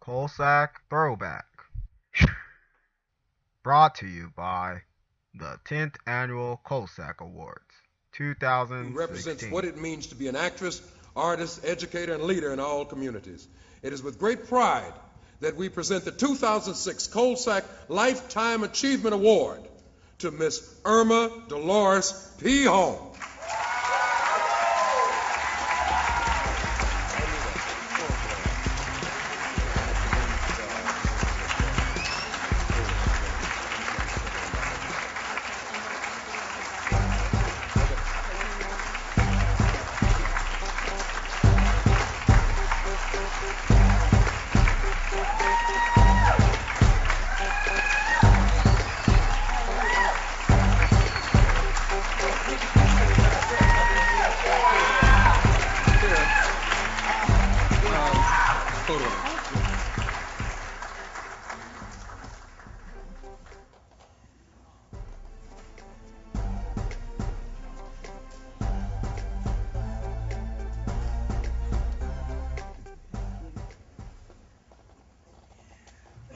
COLSAC Throwback. Brought to you by the 10th Annual COLSAC Awards, Who represents 2016. what it means to be an actress, artist, educator, and leader in all communities. It is with great pride that we present the 2006 COLSAC Lifetime Achievement Award to Miss Irma Dolores P. Holmes.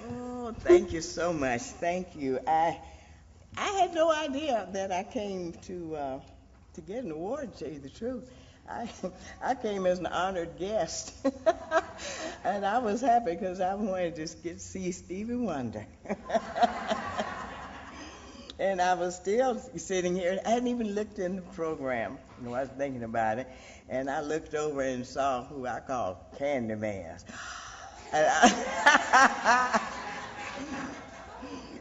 Oh, thank you so much. Thank you. I had no idea that I came to get an award. To tell you the truth, I I came as an honored guest, and I was happy because I wanted to get see Stevie Wonder. And I was still sitting here. I hadn't even looked in the program. I was thinking about it, and I looked over and saw who I call Candyman.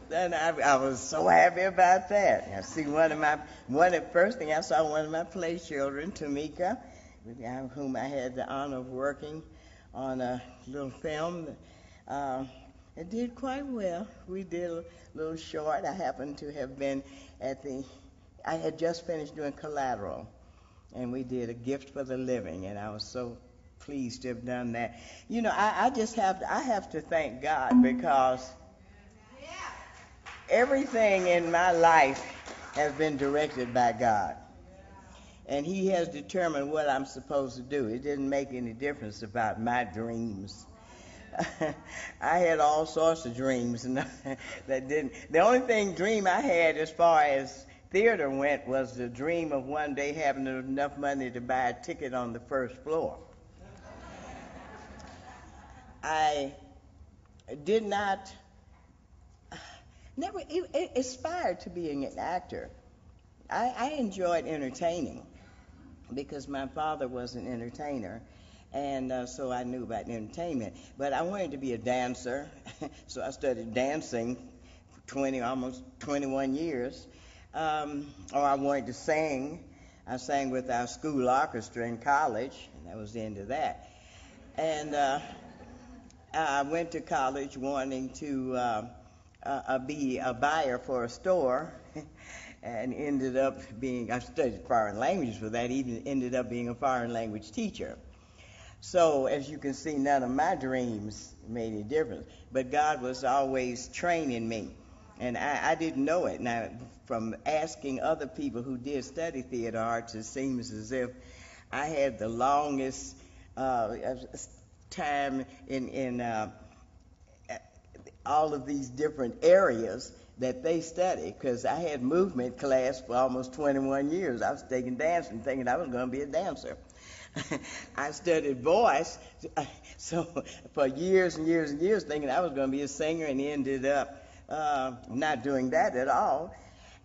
And I was so happy about that. I see first thing I saw one of my play children, Tamika, with whom I had the honor of working on a little film. It did quite well. We did a little short. I happened to have been I had just finished doing Collateral, and we did A Gift for the Living, and I was so pleased to have done that. I have to thank God because everything in my life has been directed by God. And He has determined what I'm supposed to do. It didn't make any difference about my dreams. I had all sorts of dreams that didn't. The only dream I had as far as theater went was the dream of one day having enough money to buy a ticket on the first floor. I did not never aspired to being an actor. I enjoyed entertaining because my father was an entertainer, and so I knew about entertainment. But I wanted to be a dancer, so I studied dancing for almost 21 years. Or I wanted to sing. I sang with our school orchestra in college, and that was the end of that. And I went to college wanting to be a buyer for a store, and ended up I studied foreign languages for that, even ended up being a foreign language teacher. So as you can see, none of my dreams made any difference, but God was always training me, and I didn't know it. Now, from asking other people who did study theater arts, it seems as if I had the longest time in all of these different areas that they study, because I had movement class for almost 21 years. I was taking dancing, thinking I was going to be a dancer. I studied voice, so for years and years and years, thinking I was going to be a singer, and ended up not doing that at all.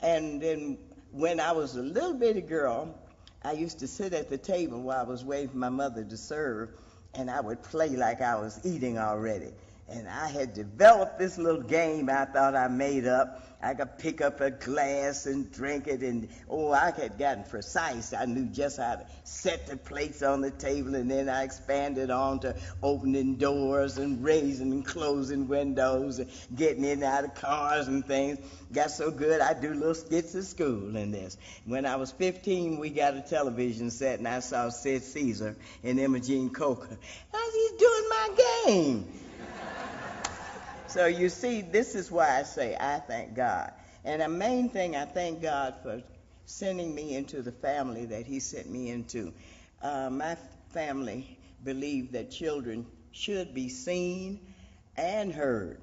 And then when I was a little bitty girl, I used to sit at the table while I was waiting for my mother to serve, and I would play like I was eating already. And I had developed this little game I thought I made up. I could pick up a glass and drink it, and I had gotten precise. I knew just how to set the plates on the table, and then I expanded on to opening doors and raising and closing windows and getting in and out of cars and things. Got so good I do little skits at school in this. When I was 15, we got a television set, and I saw Sid Caesar and Imogene Coca. He's doing my game. So you see, this is why I say I thank God. And the main thing, I thank God for sending me into the family that He sent me into. My family believed that children should be seen, and heard.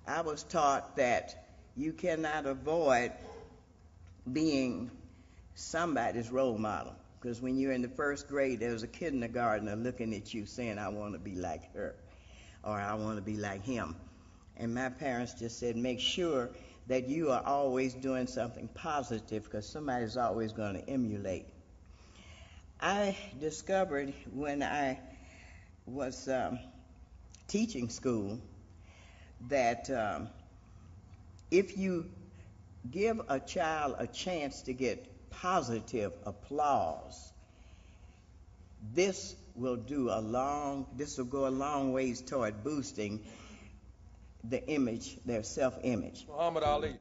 I was taught that you cannot avoid being somebody's role model, because when you're in the first grade, there's a kindergartner looking at you saying, I want to be like her, or I want to be like him. And my parents just said, make sure that you are always doing something positive, because somebody's always going to emulate. I discovered when I was teaching school that if you give a child a chance to get positive applause, this will go a long ways toward boosting the image, their self-image. Muhammad Ali.